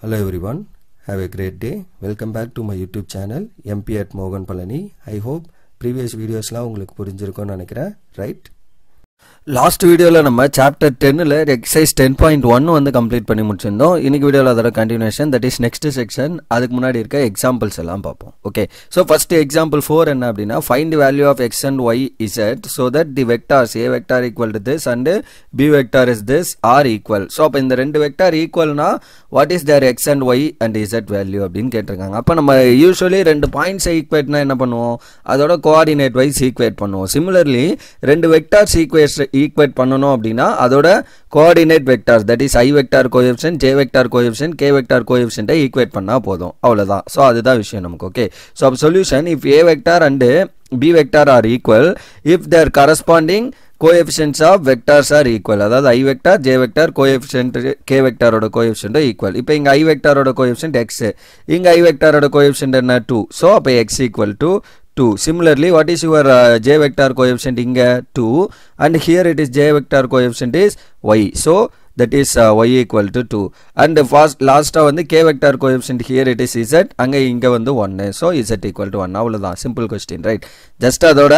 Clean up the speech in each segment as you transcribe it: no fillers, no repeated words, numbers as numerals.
Hello everyone, have a great day. Welcome back to my YouTube channel MP at Mogan Palani. I hope previous videos la உங்களுக்கு புரிஞ்சிருக்கும்னு நினைக்கிறேன், right? Last வீடியோவில் நம்ம chapter 10ல் exercise 10.1 வந்து complete பண்ணி முடிச்சிருந்தோம். இன்னைக்கு வீடியோவில் அதோட continuation, that is next section. அதுக்கு முன்னாடி இருக்க எக்ஸாம்பிள்ஸ் எல்லாம் பார்ப்போம். ஓகே, ஸோ ஃபர்ஸ்ட் எக்ஸாம்பிள் 4 என்ன அப்படின்னா, find the value of X and Y Z so that the vectors A vector equal to this and B vector is this are equal. So அப்போ இந்த ரெண்டு வெக்டார் ஈக்குவல்னா what is there X and Y and Z value அப்படின்னு கேட்டிருக்காங்க. அப்போ நம்ம usually ரெண்டு பாயிண்ட்ஸை ஈக்குவேட்னா என்ன பண்ணுவோம், அதோட கோஆர்டினேட் வைஸ் ஈக்குவேட் பண்ணுவோம். சிமிலர்லி ரெண்டு வெக்டார்ஸ் ஈக்குவேட் பண்ணணும் அப்படின்னா அதோட coordinate vectors, that is I vector coefficient, J vector coefficient, K vector கோஎஃபிஷியன்ட்டை ஈக்குவேட் பண்ணா போதும், அவ்வளவுதான். ஸோ அதுதான் விஷயம் நமக்கு. ஓகே, ஸோ அப்போ solution, if A vector and B vector are equal, if there corresponding coefficients of vectors are equal, அதாவது i vector j vector coefficient k vector ஓட coefficient equal. இப்போ இங்க i vector ஓட coefficient x, இங்க i vector ஓட coefficient என்ன 2, so அப்போ x equal to 2. Similarly, what is your j vector coefficient inga 2 and here it is j vector coefficient is y, so that is y equal to 2 and first last வந்து k vector coefficient here it is z, அங்க இங்க வந்து 1, so z equal to 1. அவ்வளவுதான், simple question, right? just அதோட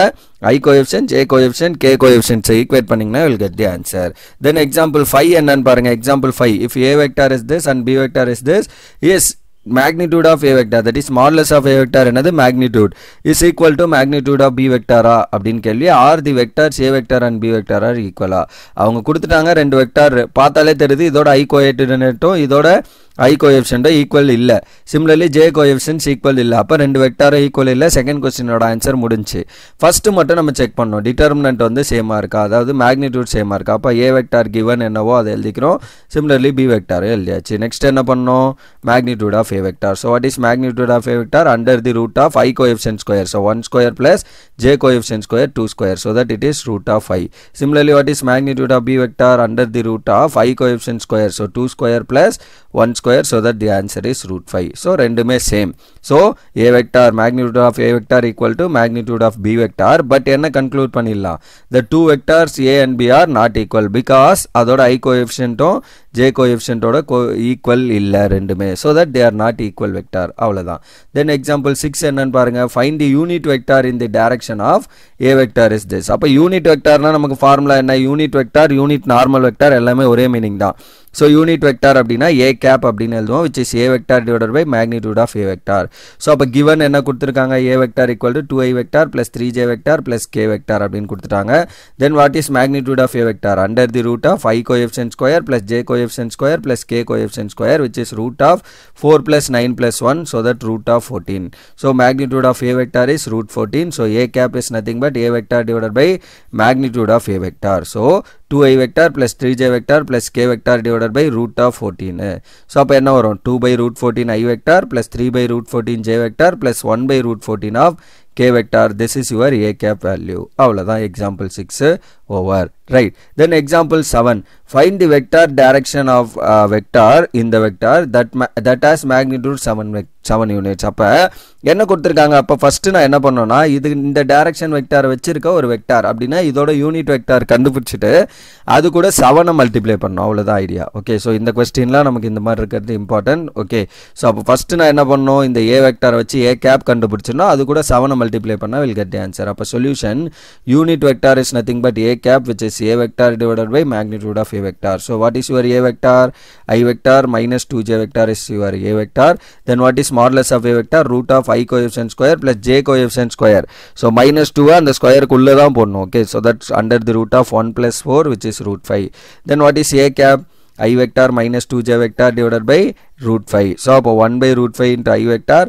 i coefficient, j coefficient, k coefficient equate பண்ணீங்கன்னா you will get the answer. Then example 5 என்னன்னு பாருங்க. example 5, if a vector is this and b vector is this, is magnitude of a vector, that is modulus of a vector என்னது magnitude is equal to magnitude of b vector அப்படின்னு கேள்வி. are the vectors a vector and b vector are equal. அவங்க கொடுத்துட்டாங்க ரெண்டு vector, பார்த்தாலே தெரியுது இதோட i கோஎஃபிஷியன்ட்டும் இதோட i கோஎஃபிஷியன்ட் ஈக்குவல் இல்ல. சிமிலர்லி j கோஎஃபிஷியன்ட்ஸ் ஈக்குவல் இல்ல. அப்ப ரெண்டு வெக்டார் ஈக்குவல் இல்ல. செகண்ட் क्वेश्चनோட ஆன்சர் முடிஞ்சு. ஃபர்ஸ்ட் மட்டும் நம்ம செக் பண்ணோம், டிட்டர்மினன்ட் வந்து சேமா இருக்கா, அதாவது மேக்னிட்யூட் சேமா இருக்கா. அப்ப a வெக்டார் given என்னவோ அதை எழுதிக்கிறோம். சிமிலர்லி b வெக்டார் எழுதியாச்சு. நெக்ஸ்ட் என்ன பண்ணோம், magnitude of a vector. So what is magnitude of a vector? Under the root of i coefficient square, so 1 square plus j coefficient square 2 square, so that it is root of i. Similarly, what is magnitude of b vector? Under the root of i coefficient square, so 2 square plus 1 square, so that the answer is root 5. So ரெண்டுமே same. So a vector, magnitude of a vector equal to magnitude of b vector, but என்ன conclude பண்ணிடலாம், the two vectors a and b are not equal because அதோட i coefficientum j coefficient ஓட equal இல்ல ரெண்டுமே, so that they are not equal vector. அவ்வளவுதான். Then example 6 என்னன்னு பாருங்க, find the unit vector in the direction of a vector is this. அப்ப unit vectorனா நமக்கு formula என்ன, unit vector, unit normal vector எல்லாமே ஒரே மீனிங் தான். So unit vector அப்படினா a cap அப்படின்னு எழுதுவோம், which is a vector divided by magnitude of a vector. So அப்ப given என்ன கொடுத்திருக்காங்க, a vector equal to 2i vector plus 3j vector plus k vector அப்படின்னு கொடுத்துட்டாங்க. Then what is magnitude of a vector? Under the root of i coefficient square plus j coefficient square plus k coefficient square, which is root of 4 plus 9 plus 1, so that root of 14. So magnitude of a vector is root 14. So a cap is nothing but a vector divided by magnitude of a vector. So 2i vector plus 3j vector plus k vector divided by root of 14. So அப்ப என்ன வரும், 2 by root 14 i vector plus 3 by root 14 j vector plus 1 by root 14 of k vector. This is your a cap value. அவ்வளவுதான், example 6 over, right? Then example 7, find the vector direction of vector in the vector that has magnitude 7 units. அப்ப என்ன கொடுத்திருக்காங்க, அப்ப first நான் என்ன பண்ணனும்னா, இது இந்த டைரக்ஷன் வெக்டார் வச்சிருக்க ஒரு வெக்டார் அப்படினா இதோட யூனிட் வெக்டார் கண்டுபிடிச்சிட்டு அது கூட 7 மல்டிப்ளை பண்ணனும், அவ்வளவுதான் ஐடியா. ஓகே, சோ இந்த क्वेश्चनல நமக்கு இந்த மாதிரி இருக்குது இம்பார்ட்டன்ட். ஓகே, சோ அப்ப ஃபர்ஸ்ட் நான் என்ன பண்ணனும், இந்த a வெக்டார் வச்சு a cap கண்டுபிடிச்சனா அது கூட 7 மல்டிப்ளை பண்ணா will get the answer. அப்ப solution, unit vector is nothing but a cap, which is a vector divided by magnitude of a vector. So what is your a vector? I vector minus 2j vector is your a vector. Then what is modulus of a vector? Root of i coefficient square plus j coefficient square. So minus 2 and the square குள்ள தான் போடணும். Okay, so that's under the root of 1 plus 4, which is root 5. Then what is a cap? I vector minus 2j vector divided by root 5. So அப்போ 1 by root 5 into I vector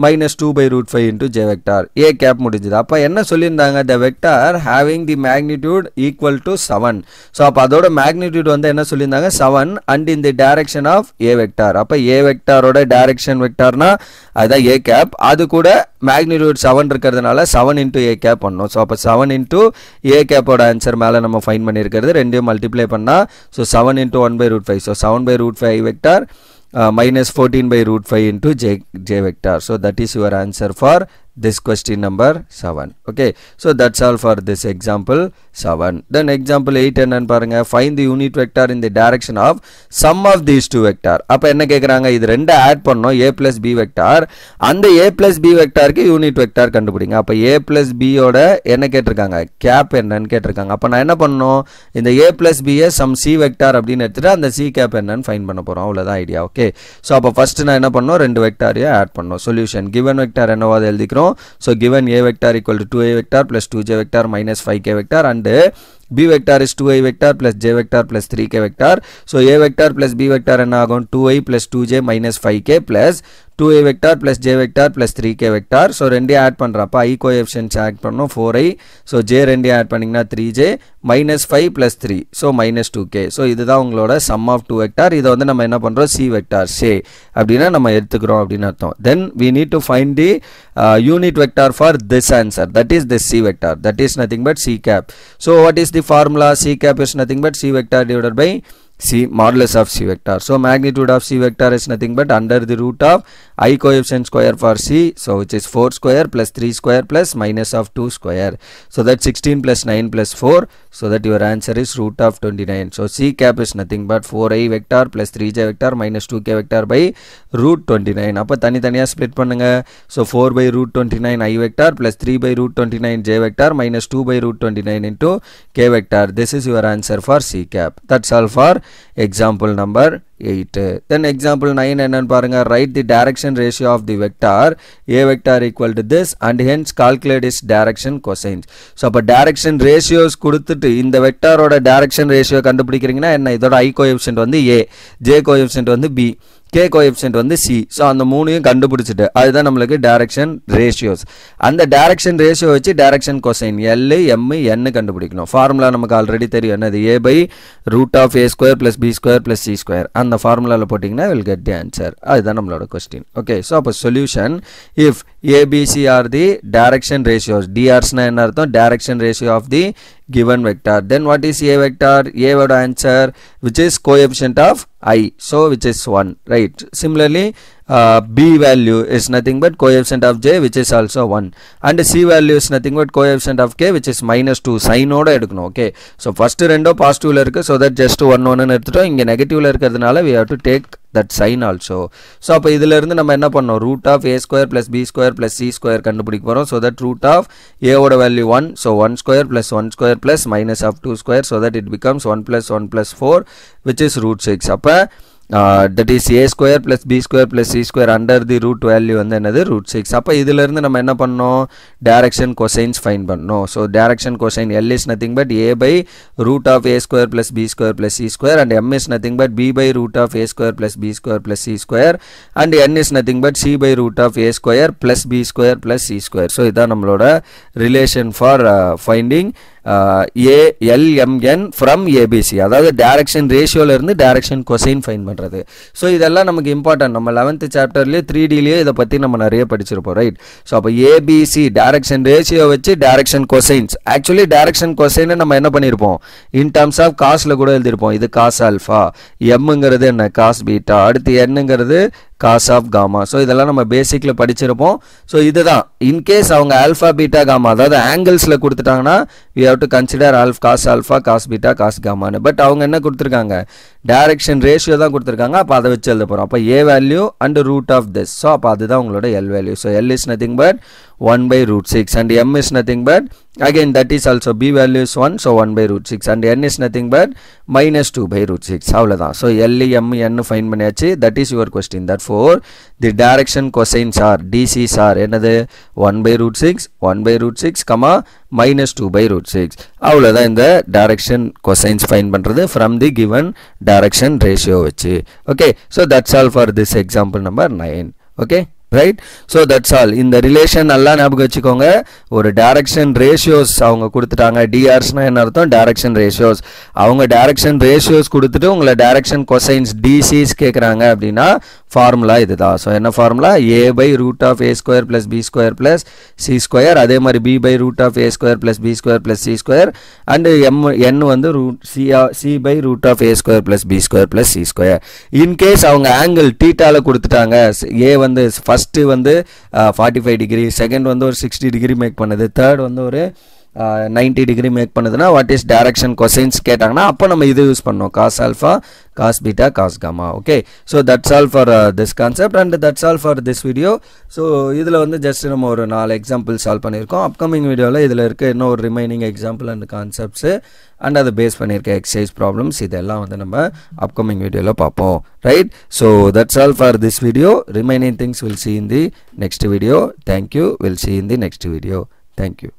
minus 2 by root 5 into j vector. a cap முடிஞ்சது. அப்ப என்ன சொல்லியிருந்தாங்க, the vector having the magnitude equal to 7. so அப்ப அதோட magnitude வந்து என்ன சொல்லியிருந்தாங்க, 7 and in the direction of a vector. அப்ப a vector ஓட direction vectorனா அதான் a cap, அது கூட magnitude 7 இருக்கிறதுனால 7 into a cap பண்ணோம். so அப்ப 7 into a cap ஓட ஆன்சர் மேல நம்ம ஃபைண்ட் பண்ணியிருக்கிறது, ரெண்டையும் மல்டிப்ளை பண்ணா so 7 into 1 by root 5, so 7 by root 5 I vector minus 14 by root 5 into j vector. So that is your answer for this question number 7. Okay, so that's all for this example 7. Then example 8 என்னன்னு பாருங்க, find the unit vector in the direction of sum of these two vector. அப்ப என்ன கேக்குறாங்க, இது ரெண்டு add பண்ணோம் a plus b vector, அந்த a plus b vectorக்கு யூனிட் வெக்டார் கண்டுபிடிங்க. அப்ப a plus b ஓட என்ன கேட்டிருக்காங்க, கேப் என்னன்னு கேட்டிருக்காங்க. அப்ப நான் என்ன பண்ணணும், இந்த a plus b ய some c vector அப்படின்னு எடுத்துட்டு அந்த c கேப் என்னன்னு ஃபைண்ட் பண்ண போறோம். அவ்வளவுதான் ஐடியா. ஓகே, சோ அப்ப ஃபர்ஸ்ட் நான் என்ன பண்ணனும், ரெண்டு வெக்டாரையும் ஆட் பண்ணனும். சொல்யூஷன் given vector என்னவாது எழுதிக்கிறோம். So given a vector equal to 2a vector plus 2j vector minus 5k vector and b vector is 2i vector plus j vector plus 3k vector. So a vector plus b vector என்ன ஆகும், 2i plus 2j minus 5k plus 2i vector plus j vector plus 3k vector. So ரெண்டே add பண்றப்ப i coefficients add பண்ணனும் 4i. So j ரெண்டே add பண்ணீங்கன்னா 3j minus 5 plus 3, so minus 2k. So இதுதான் உங்களோட sum of two vector. இத வந்து நம்ம என்ன பண்றோம், c vector say அப்படினா நம்ம எடுத்துக்கிறோம் அப்படினு அர்த்தம். Then we need to find the unit vector for this answer, that is this c vector, that is nothing but c cap. So what is the formula, c cap is nothing but c vector divided by c modulus of c vector. So magnitude of c vector is nothing but under the root of I coefficient square for c, so which is 4 square plus 3 square plus minus of 2 square. So that 16 plus 9 plus 4, so that your answer is root of 29. So c cap is nothing but 4i vector plus 3j vector minus 2k vector by root 29. அப்ப தனித்தனியா split பண்ணுங்க. So 4 by root 29 i vector plus 3 by root 29 j vector minus 2 by root 29 into k vector. This is your answer for c cap. That's all for example number 8. Then example 9 என்னன்னு பாருங்க, write the direction ratio of the vector a vector equal to this and hence calculate its direction cosines. So அப்ப direction ratios கொடுத்துட்டு இந்த வெக்டாரோட direction ratio கண்டுபிடிக்கிறீங்கன்னா என்ன, இதோட i coefficient வந்து a, j coefficient வந்து b, k coefficient வந்து c. so அந்த மூணையும் கண்டுபிடிச்சிட்டு அதுதான் நமக்கு direction ratios. அந்த direction ratio வச்சு direction cosine l m n கண்டுபிடிக்கணும். ஃபார்முலா நமக்கு ஆல்ரெடி தெரியும், என்னது, a by root of a square plus b square plus c square. அந்த ஃபார்முலால போடிங்கனா will get the answer. அதுதான் நம்மளோட क्वेश्चन. ஓகே, சோ அப்ப solution, if a b c are the direction ratios, drs னா என்ன அர்த்தம், direction ratio of the given vector, then what is a vector, a would answer which is coefficient of I, so which is 1, right? Similarly b value is nothing but coefficient of j which is also 1 and c value is nothing but coefficient of k which is minus 2. sign ஓட எடுக்கணும். Okay, so first ரெண்டோ பாசிட்டிவ்ல இருக்கு, so that just 1 1 ன்னு எடுத்துட்டோம். இங்க நெகட்டிவ்ல இருக்கிறதுனால we have to take that sign also. so அப்ப இதில இருந்து நம்ம என்ன பண்ணோம், root of a square plus b square plus c square கண்டுபிடிக்க போறோம். so that root of a ஓட value 1, so 1 square plus 1 square plus minus of 2 square, so that it becomes 1 plus 1 plus 4 which is root 6. அப்ப that is a square plus b square plus c square under the root value வந்து என்னது, root 6. அப்ப இதில இருந்து நம்ம என்ன பண்ணோம், direction cosines find பண்ணோம். so direction cosine l is nothing but a by root of a square plus b square plus c square and m is nothing but b by root of a square plus b square plus c square and n is nothing but c by root of a square plus b square plus c square. so இதான் நம்மளோட relation for finding a l m n from abc, அதாவது direction ratio ல இருந்து direction cosine find பண்றது. so இதெல்லாம் நமக்கு important. நம்ம 11th சாப்டர்லயே 3D லயே இத பத்தி நம்ம நிறைய படிச்சிருப்போம், ரைட்? so அப்ப abc direction ratio வச்சு direction cosines, actually direction cosine நம்ம என்ன பண்ணிருப்போம், in terms of cos ல கூட எழுதிருப்போம். இது cos alpha, m ங்கிறது என்ன, cos beta, அடுத்து n ங்கிறது cos of gamma. so இதெல்லாம் நம்ம பேசிக்ல படிச்சிருப்போம். so இதுதான் in case அவங்க alpha beta gamma அதாவது ஆங்கிள்ஸ்ல கொடுத்துட்டாங்கன்னா we have to consider cos alpha cos beta cos gamma னு. பட் அவங்க என்ன கொடுத்திருக்காங்க, direction ratio தான் கொடுத்திருக்காங்க. அப்ப அதை வச்சு எழுத போறோம். அப்ப a value and root of this, so அப்ப அதுதான் உங்களோட l value. so l is nothing but 1 by root 6 and m is nothing but again that is also b value is 1, so 1 by root 6 and n is nothing but minus 2 by root 6. அவ்வளவுதான். so l m n find பண்ணியாச்சு. that is your question. therefore the direction cosines are dc's are என்னது, 1 by root 6 1 by root 6 comma minus 2 by root 6. அவ்வளவுதான் இந்த direction cosines find பண்றது from the given direction ratio வச்சு. okay, so that's all for this example number 9. okay, right? so that's all. இந்த relation நல்லா ஞாபகம் வச்சுக்கோங்க. ஒரு direction ratios அவங்க கொடுத்துட்டாங்க. drs னா என்ன அர்த்தம், direction ratios. அவங்க direction ratios கொடுத்துட்டு உங்களை direction cosines dc's கேக்குறாங்க அப்படினா ஃபார்முலா இதுதான். so என்ன formula, a by root of a square plus b square plus c square, அதே மாதிரி b by root of a square plus b square plus c square and n வந்து c by root of a square plus b square plus c square. in case அவங்க angle theta ல கொடுத்துட்டாங்க, a வந்து first first வந்து 45 degree, second வந்து ஒரு 60 degree make பண்ணுது, third வந்து ஒரு 90 டிகிரி மேக் பண்ணுதுன்னா வாட் இஸ் டைரக்ஷன் கொசைன்ஸ் கேட்டாங்கன்னா அப்போ நம்ம இது யூஸ் பண்ணோம், cos alpha, cos beta, cos gamma. Okay, so that's all for this concept and that's all for this video. So இதில் வந்து ஜஸ்ட் நம்ம ஒரு 4 எக்ஸாம்பிள் சால்வ் பண்ணியிருக்கோம். அப்கமிங் வீடியோவில் இதில் இருக்க இன்னும் ஒரு remaining example and concepts and அதை பேஸ் பண்ணியிருக்க எக்ஸசைஸ் ப்ராப்ளம்ஸ் இதெல்லாம் வந்து நம்ம அப்கமிங் வீடியோவில் பார்ப்போம். Right, so that's all for this video. Remaining things will see in the next video. Thank you. We'll see in the next video. Thank you.